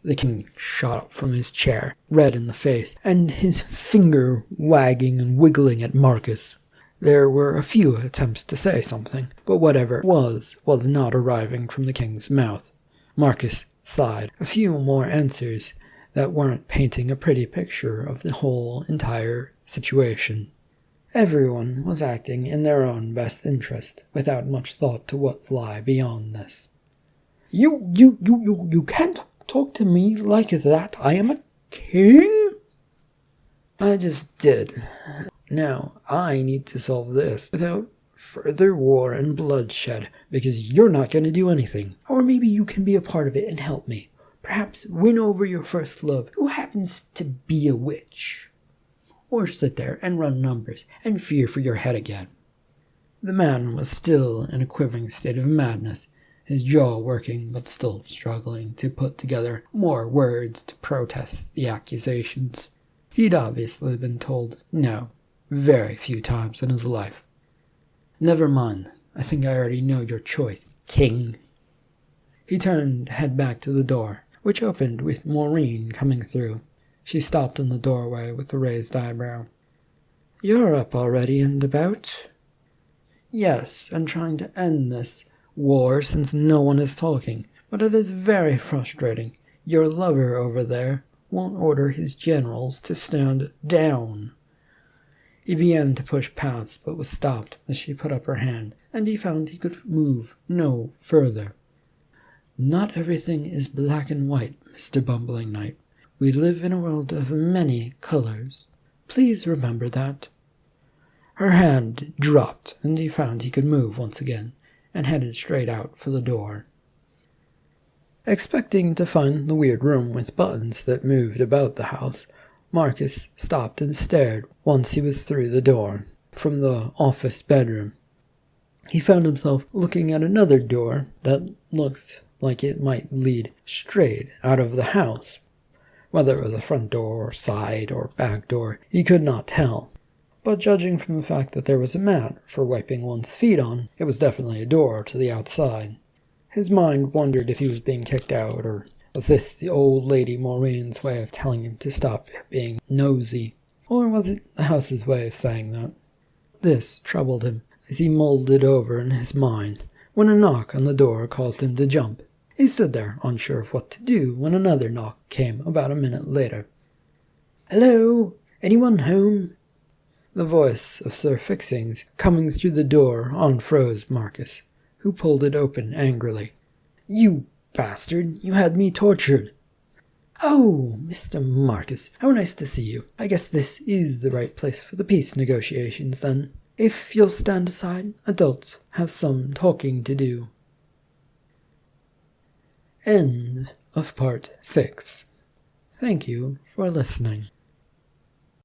The king shot up from his chair, red in the face, and his finger wagging and wiggling at Marcus. There were a few attempts to say something, but whatever it was not arriving from the king's mouth. Marcus sighed a few more answers that weren't painting a pretty picture of the whole entire situation. Everyone was acting in their own best interest, without much thought to what lay beyond this. You can't talk to me like that. I am a king? I just did. Now, I need to solve this without further war and bloodshed, because you're not going to do anything. Or maybe you can be a part of it and help me. Perhaps win over your first love, who happens to be a witch. Or sit there and run numbers and fear for your head again. The man was still in a quivering state of madness, his jaw working but still struggling to put together more words to protest the accusations. He'd obviously been told no very few times in his life. Never mind, I think I already know your choice, king. He turned to head back to the door, which opened with Maureen coming through. She stopped in the doorway with a raised eyebrow. You're up already and about? Yes, I'm trying to end this war since no one is talking, but it is very frustrating. Your lover over there won't order his generals to stand down. He began to push past, but was stopped as she put up her hand, and he found he could move no further. Not everything is black and white, Mr. Bumbling Knight. We live in a world of many colors. Please remember that. Her hand dropped, and he found he could move once again, and headed straight out for the door. Expecting to find the weird room with buttons that moved about the house, Marcus stopped and stared once he was through the door, from the office bedroom. He found himself looking at another door that looked like it might lead straight out of the house. Whether it was a front door, or side, or back door, he could not tell. But judging from the fact that there was a mat for wiping one's feet on, it was definitely a door to the outside. His mind wondered if he was being kicked out, or was this the old lady Maureen's way of telling him to stop being nosy? Or was it the house's way of saying that? This troubled him as he mulled it over in his mind, when a knock on the door caused him to jump. He stood there, unsure of what to do, when another knock came about a minute later. Hello? Anyone home? The voice of Sir Fixings coming through the door unfroze Marcus, who pulled it open angrily. You bastard! You had me tortured! Oh, Mr. Marcus, how nice to see you. I guess this is the right place for the peace negotiations, then. If you'll stand aside, adults have some talking to do. End of Part 6. Thank you for listening.